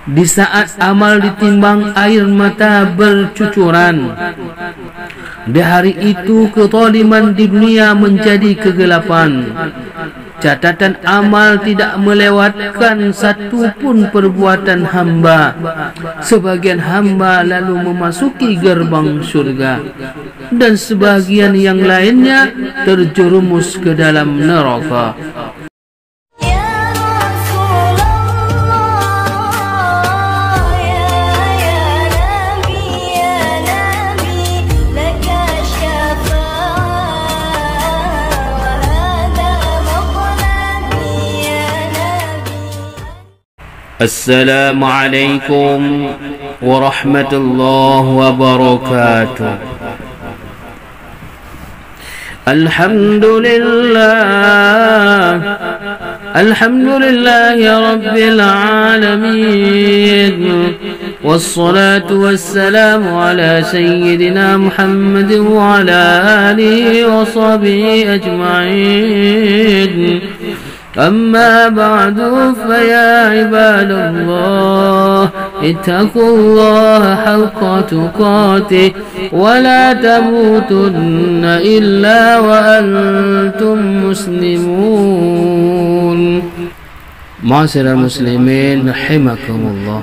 Di saat amal ditimbang, air mata bercucuran. Di hari itu kezaliman di dunia menjadi kegelapan. Catatan amal tidak melewatkan satu pun perbuatan hamba. Sebagian hamba lalu memasuki gerbang syurga, dan sebagian yang lainnya terjerumus ke dalam neraka. Assalamualaikum warahmatullahi wabarakatuh. Alhamdulillahi rabbil alamin, wassalatu wassalamu ala sayyidina Muhammadin wa ala alihi wa sahbihi ajma'in. أما بعد فيا عباد الله اتقوا الله حق تقاته ولا تموتن إلا وأنتم مسلمون. Ma'asyiral muslimin rahimakumullah.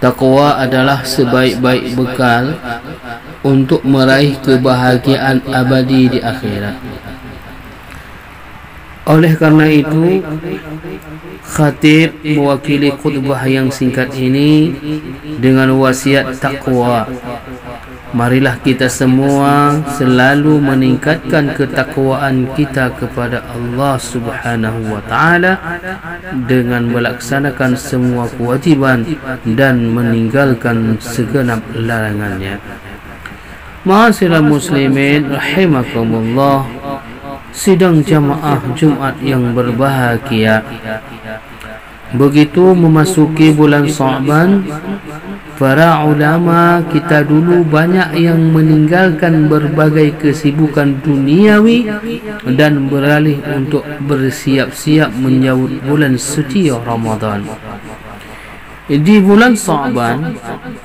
Takwa adalah sebaik-baik bekal untuk meraih kebahagiaan abadi di akhirat. Oleh karena itu, khatib mewakili khutbah yang singkat ini dengan wasiat takwa. Marilah kita semua selalu meningkatkan ketakwaan kita kepada Allah Subhanahu wa taala dengan melaksanakan semua kewajiban dan meninggalkan segenap larangannya. Ma'asyiral muslimin rahimakumullah. Sidang jamaah Jumat yang berbahagia, begitu memasuki bulan Sya'ban, para ulama kita dulu banyak yang meninggalkan berbagai kesibukan duniawi dan beralih untuk bersiap-siap menyambut bulan suci Ramadan. Di bulan Sya'ban,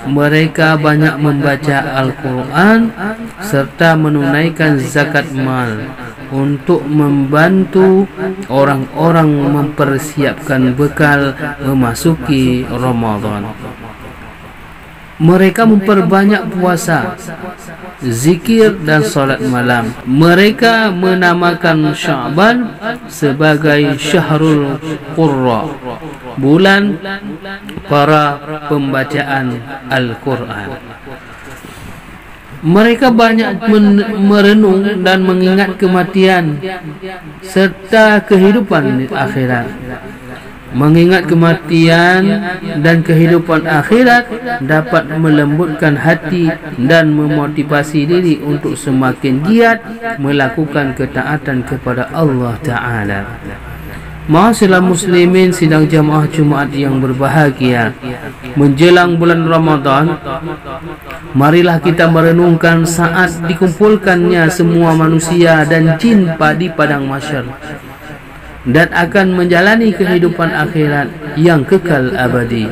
mereka banyak membaca Al-Quran serta menunaikan zakat mal untuk membantu orang-orang mempersiapkan bekal memasuki Ramadan. Mereka memperbanyak puasa, zikir dan salat malam. Mereka menamakan Sya'ban sebagai Syahrul Qurra, bulan para pembacaan Al-Quran. Mereka banyak merenung dan mengingat kematian serta kehidupan akhirat. Mengingat kematian dan kehidupan akhirat dapat melembutkan hati dan memotivasi diri untuk semakin giat melakukan ketaatan kepada Allah Ta'ala. Ma'asyiral muslimin sidang jamaah Jumat yang berbahagia, menjelang bulan Ramadan, marilah kita merenungkan saat dikumpulkannya semua manusia dan jin di padang mahsyar dan akan menjalani kehidupan akhirat yang kekal abadi.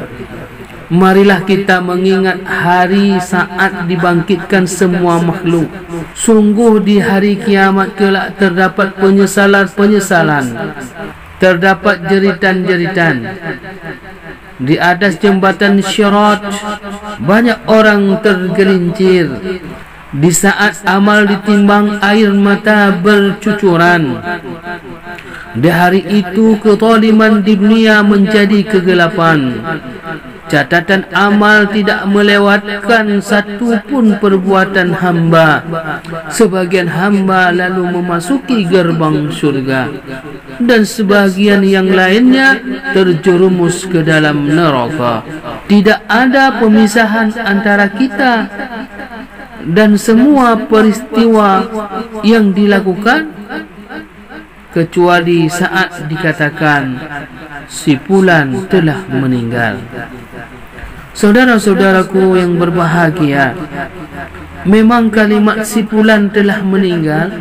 Marilah kita mengingat hari saat dibangkitkan semua makhluk. Sungguh di hari kiamat kelak terdapat penyesalan-penyesalan, terdapat jeritan-jeritan. Di atas jembatan Syirat banyak orang tergelincir. Di saat amal ditimbang, air mata bercucuran. Di hari itu kezaliman di dunia menjadi kegelapan. Catatan amal tidak melewatkan satu pun perbuatan hamba. Sebagian hamba lalu memasuki gerbang syurga, dan sebagian yang lainnya terjerumus ke dalam neraka. Tidak ada pemisahan antara kita dan semua peristiwa yang dilakukan kecuali saat dikatakan si fulan telah meninggal. Saudara-saudaraku yang berbahagia, memang kalimat si fulan telah meninggal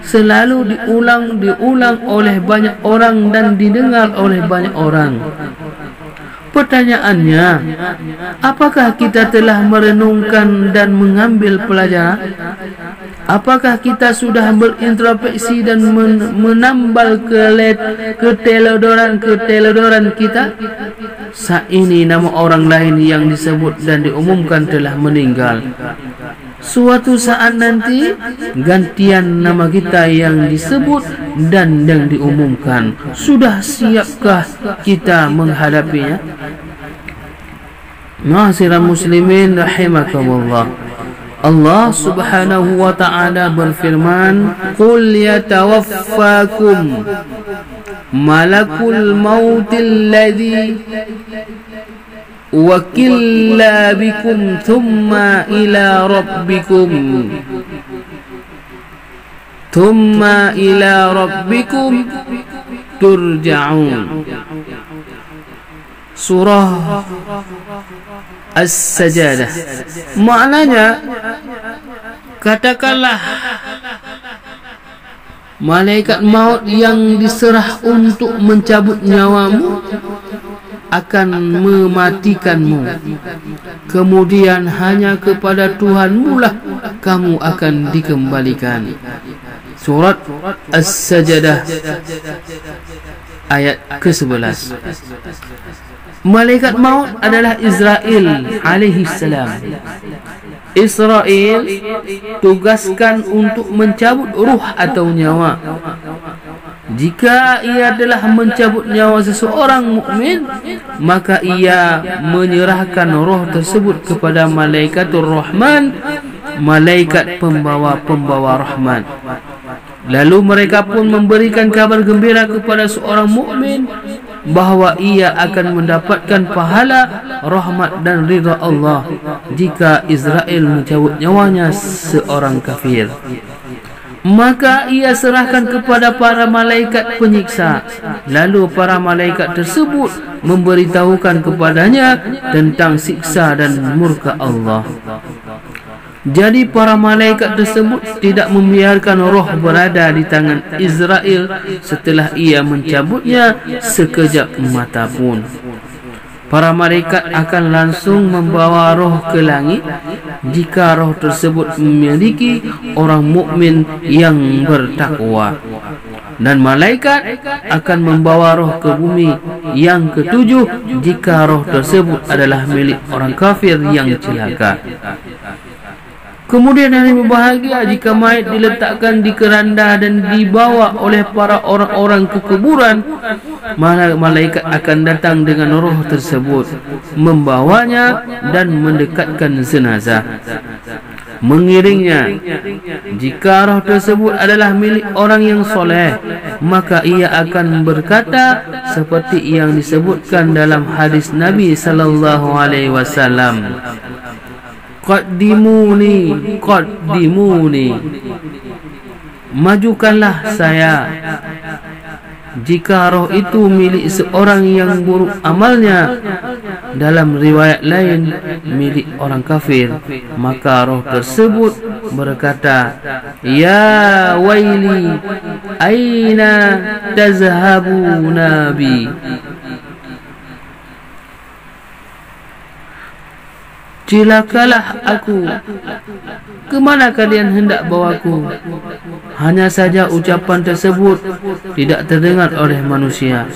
selalu diulang oleh banyak orang dan didengar oleh banyak orang. Pertanyaannya, apakah kita telah merenungkan dan mengambil pelajaran? Apakah kita sudah berintrospeksi dan menambal keteledoran kita? Saat ini nama orang lain yang disebut dan diumumkan telah meninggal. Suatu saat nanti gantian nama kita yang disebut dan yang diumumkan. Sudah siapkah kita menghadapinya? Ma'asyiral muslimin rahimakumullah. Allah subhanahu wa ta'ala berfirman, Qul yatawaffakum malakul mautil ladhi wakilla bikum thumma ila rabbikum turja'un. Surah As-Sajadah. Maknanya, katakanlah malaikat maut yang diserah untuk mencabut nyawamu akan mematikanmu. Kemudian hanya kepada Tuhanmu lah kamu akan dikembalikan. Surat As-Sajadah ayat ke-11. Malaikat maut adalah Israel alaihi salam. Israel tugaskan untuk mencabut ruh atau nyawa. Jika ia telah mencabut nyawa seseorang mukmin, maka ia menyerahkan roh tersebut kepada Malaikatur Rahman, malaikat pembawa rahmat. Lalu mereka pun memberikan kabar gembira kepada seorang mukmin bahawa ia akan mendapatkan pahala, rahmat dan ridha Allah jika Israel mencabut nyawanya seorang kafir. Maka ia serahkan kepada para malaikat penyiksa. Lalu para malaikat tersebut memberitahukan kepadanya tentang siksa dan murka Allah. Jadi para malaikat tersebut tidak membiarkan roh berada di tangan Israel setelah ia mencabutnya sekejap mata pun. Para malaikat akan langsung membawa roh ke langit jika roh tersebut memiliki orang mukmin yang bertakwa. Dan malaikat akan membawa roh ke bumi yang ketujuh jika roh tersebut adalah milik orang kafir yang celaka. Kemudian hari berbahagia jika mayat diletakkan di keranda dan dibawa oleh para orang-orang ke kuburan, malaikat akan datang dengan roh tersebut, membawanya dan mendekatkan jenazah. Mengiringnya, jika roh tersebut adalah milik orang yang soleh, maka ia akan berkata seperti yang disebutkan dalam hadis Nabi sallallahu alaihi wasallam, Qaddimuni, majukanlah saya. Jika roh itu milik seorang yang buruk amalnya, dalam riwayat lain milik orang kafir, maka roh tersebut berkata, Ya waili, aina tazhabuna bi? Celakalah aku, kemana kalian hendak bawaku? Hanya saja ucapan tersebut tidak terdengar oleh manusia.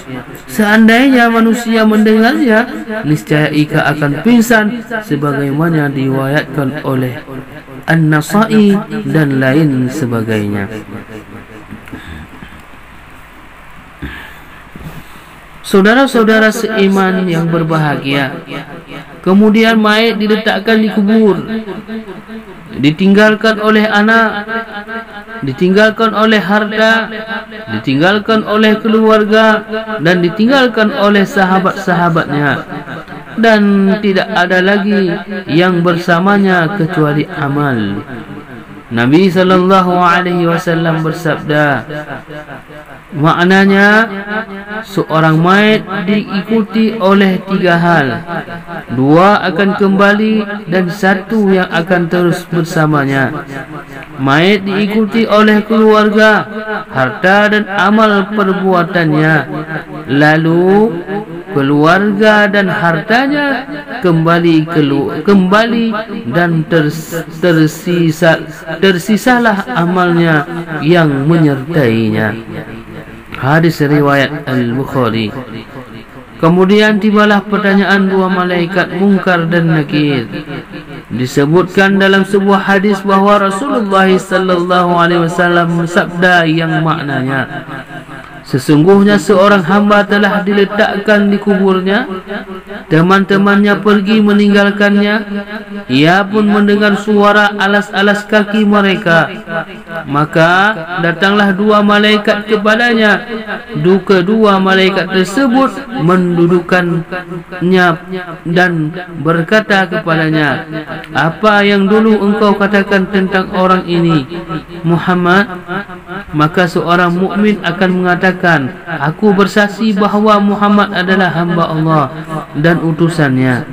Seandainya manusia mendengarnya, niscaya ia akan pingsan sebagaimana diriwayatkan oleh An-Nasa'i dan lain sebagainya. Saudara-saudara seiman yang berbahagia, kemudian mayat diletakkan di kubur, ditinggalkan oleh anak, ditinggalkan oleh harta, ditinggalkan oleh keluarga, dan ditinggalkan oleh sahabat-sahabatnya, dan tidak ada lagi yang bersamanya kecuali amal. Nabi sallallahu alaihi wasallam bersabda, maknanya seorang mayat diikuti oleh 3 hal. 2 akan kembali dan 1 yang akan terus bersamanya. Mayat diikuti oleh keluarga, harta dan amal perbuatannya. Lalu keluarga dan hartanya kembali dan tersisalah amalnya yang menyertainya. Hadis riwayat Al-Bukhari. Kemudian tibalah pertanyaan dua malaikat Munkar dan Nakir. Disebutkan dalam sebuah hadis bahawa Rasulullah sallallahu alaihi wasallam bersabda yang maknanya, sesungguhnya seorang hamba telah diletakkan di kuburnya, teman-temannya pergi meninggalkannya, ia pun mendengar suara alas-alas kaki mereka, maka datanglah dua malaikat kepadanya. Kedua malaikat tersebut mendudukannya dan berkata kepadanya, apa yang dulu engkau katakan tentang orang ini, Muhammad? Maka seorang mukmin akan mengatakan, aku bersaksi bahawa Muhammad adalah hamba Allah dan utusannya.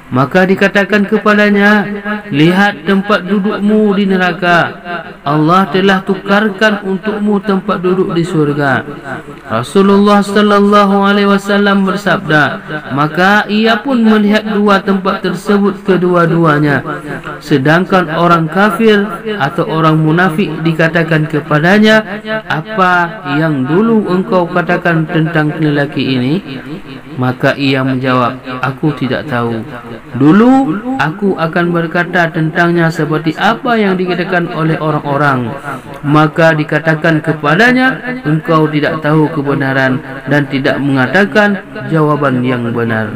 Maka dikatakan kepadanya, lihat tempat dudukmu di neraka, Allah telah tukarkan untukmu tempat duduk di surga. Rasulullah sallallahu alaihi wasallam bersabda, maka ia pun melihat dua tempat tersebut kedua-duanya. Sedangkan orang kafir atau orang munafik dikatakan kepadanya, apa yang dulu engkau katakan tentang lelaki ini? Maka ia menjawab, aku tidak tahu. Dulu aku akan berkata tentangnya seperti apa yang dikatakan oleh orang-orang. Maka dikatakan kepadanya, engkau tidak tahu kebenaran dan tidak mengatakan jawaban yang benar.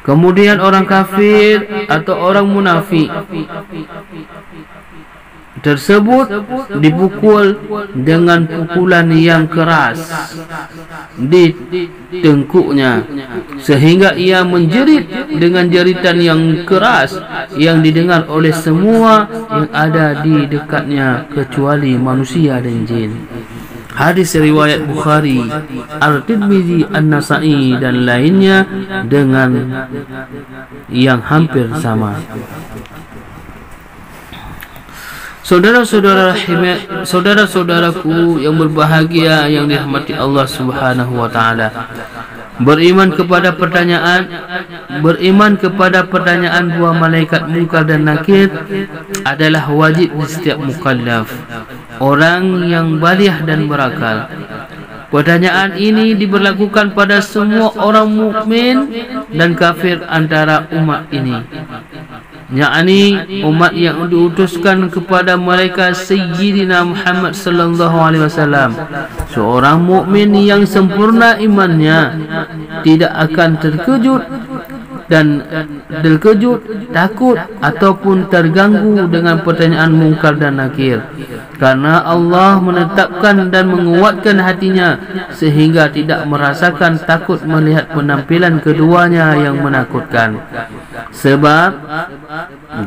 Kemudian orang kafir atau orang munafik tersebut dipukul dengan pukulan yang keras di tengkuknya sehingga ia menjerit dengan jeritan yang keras yang didengar oleh semua yang ada di dekatnya kecuali manusia dan jin. Hadis riwayat Bukhari, Al-Tirmidzi, An-Nasa'i dan lainnya dengan yang hampir sama. Saudara-saudaraku yang berbahagia yang dirahmati Allah Subhanahu wa taala, beriman kepada pertanyaan dua malaikat Munkar dan Nakir adalah wajib di setiap mukallaf, orang yang baligh dan berakal. Pertanyaan ini diberlakukan pada semua orang mukmin dan kafir antara umat ini, yakni umat yang diutuskan kepada mereka Sayyidina Muhammad sallallahu alaihi wasallam. Seorang mukmin yang sempurna imannya tidak akan terkejut, takut ataupun terganggu dengan pertanyaan Munkar dan Nakir, karena Allah menetapkan dan menguatkan hatinya sehingga tidak merasakan takut melihat penampilan keduanya yang menakutkan. Sebab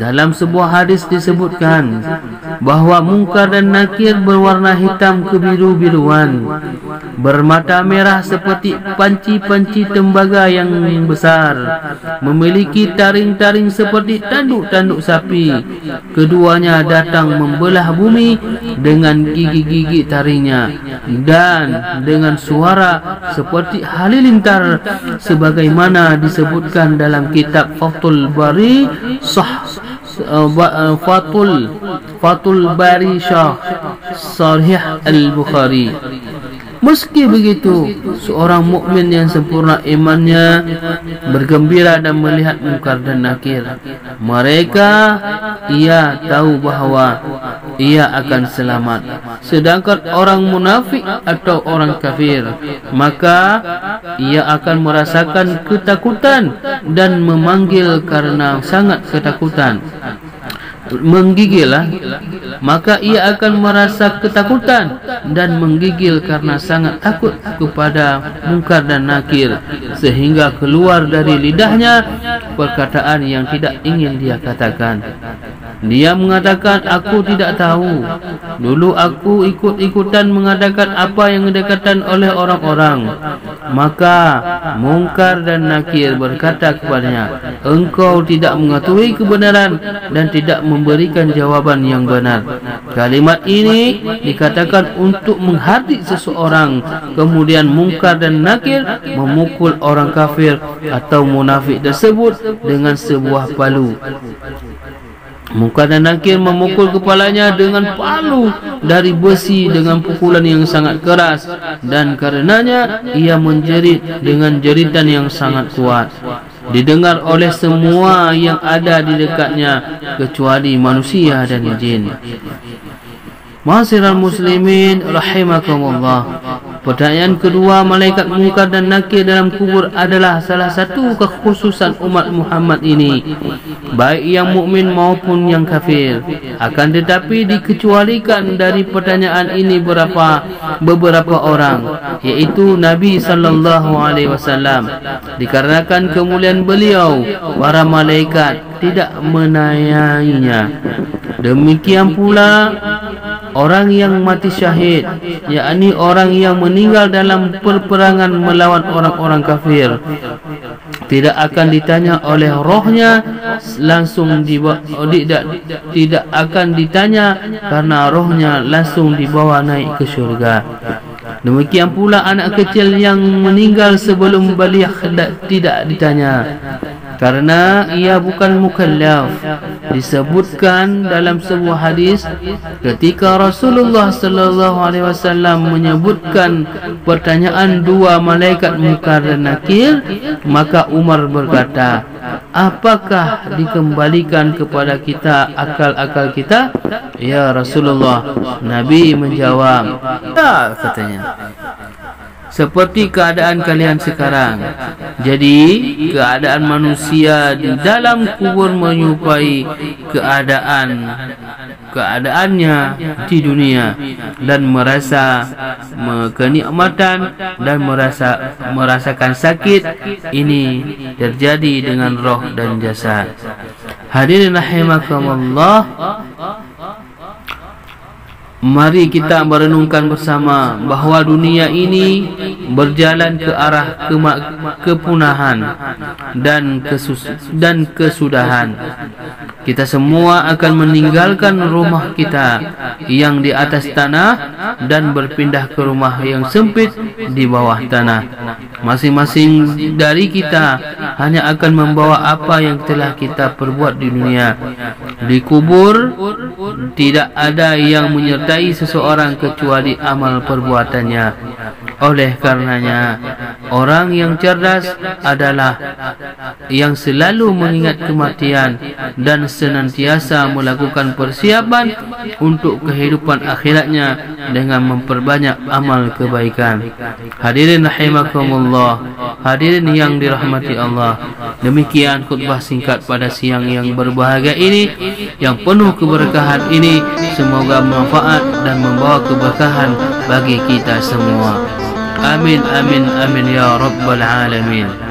dalam sebuah hadis disebutkan bahawa Munkar dan Nakir berwarna hitam kebiru-biruan, bermata merah seperti panci-panci tembaga yang besar, memiliki taring-taring seperti tanduk-tanduk sapi. Keduanya datang membelah bumi dengan gigi-gigi taringnya dan dengan suara seperti halilintar, sebagaimana disebutkan dalam kitab Fathul Bari Fathul Bari Sahih Al-Bukhari. Meski begitu, seorang mukmin yang sempurna imannya bergembira dan melihat Munkar dan Nakir. Ia tahu bahawa ia akan selamat. Sedangkan orang munafik atau orang kafir, maka ia akan merasakan ketakutan dan memanggil karena sangat ketakutan. Maka ia akan merasa ketakutan dan menggigil karena sangat takut kepada Munkar dan Nakir, sehingga keluar dari lidahnya perkataan yang tidak ingin dia katakan. Dia mengatakan, aku tidak tahu. Dulu aku ikut-ikutan mengadakan apa yang dikatakan oleh orang-orang. Maka Mungkar dan Nakir berkata kepadanya, engkau tidak mengetahui kebenaran dan tidak memberikan jawaban yang benar. Kalimat ini dikatakan untuk menghardik seseorang. Kemudian Mungkar dan Nakir memukul orang kafir atau munafik tersebut dengan sebuah palu. Mungkar dan Nakir memukul kepalanya dengan palu dari besi dengan pukulan yang sangat keras, dan karenanya ia menjerit dengan jeritan yang sangat kuat. Didengar oleh semua yang ada di dekatnya kecuali manusia dan jin. Ma'asyiral muslimin rahimakumullah. Pertanyaan kedua, malaikat Mungkar dan Nakir dalam kubur adalah salah satu kekhususan umat Muhammad ini, baik yang mukmin maupun yang kafir. Akan tetapi dikecualikan dari pertanyaan ini beberapa orang, yaitu Nabi sallallahu alaihi wasallam. Dikarenakan kemuliaan beliau, para malaikat tidak menanyainya. Demikian pula orang yang mati syahid, yakni orang yang meninggal dalam perperangan melawan orang-orang kafir, tidak akan ditanya oleh rohnya langsung tidak akan ditanya karena rohnya langsung dibawa naik ke syurga. Demikian pula anak kecil yang meninggal sebelum baligh tidak ditanya karena ia bukan mukallaf. Disebutkan dalam sebuah hadis, ketika Rasulullah sallallahu alaihi wasallam menyebutkan pertanyaan dua malaikat Mungkar dan Nakir, maka Umar berkata, apakah dikembalikan kepada kita akal-akal kita, ya Rasulullah? Nabi menjawab, ya, katanya, seperti keadaan kalian sekarang. Jadi keadaan manusia di dalam kubur menyerupai keadaannya di dunia, dan merasa kenikmatan dan merasakan sakit. Ini terjadi dengan roh dan jasad. Hadirin rahimakumullah, mari kita merenungkan bersama bahawa dunia ini berjalan ke arah kepunahan dan kesudahan. Kita semua akan meninggalkan rumah kita yang di atas tanah dan berpindah ke rumah yang sempit di bawah tanah. Masing-masing dari kita hanya akan membawa apa yang telah kita perbuat di dunia. Di kubur tidak ada yang menyertai seseorang kecuali amal perbuatannya. Oleh karenanya, orang yang cerdas adalah yang selalu mengingat kematian dan senantiasa melakukan persiapan untuk kehidupan akhiratnya dengan memperbanyak amal kebaikan. Hadirin rahimakumullah, hadirin yang dirahmati Allah, demikian khutbah singkat pada siang yang berbahagia ini, yang penuh keberkahan ini. Semoga bermanfaat dan membawa keberkahan bagi kita semua. Amin, amin, amin ya rabbal alamin.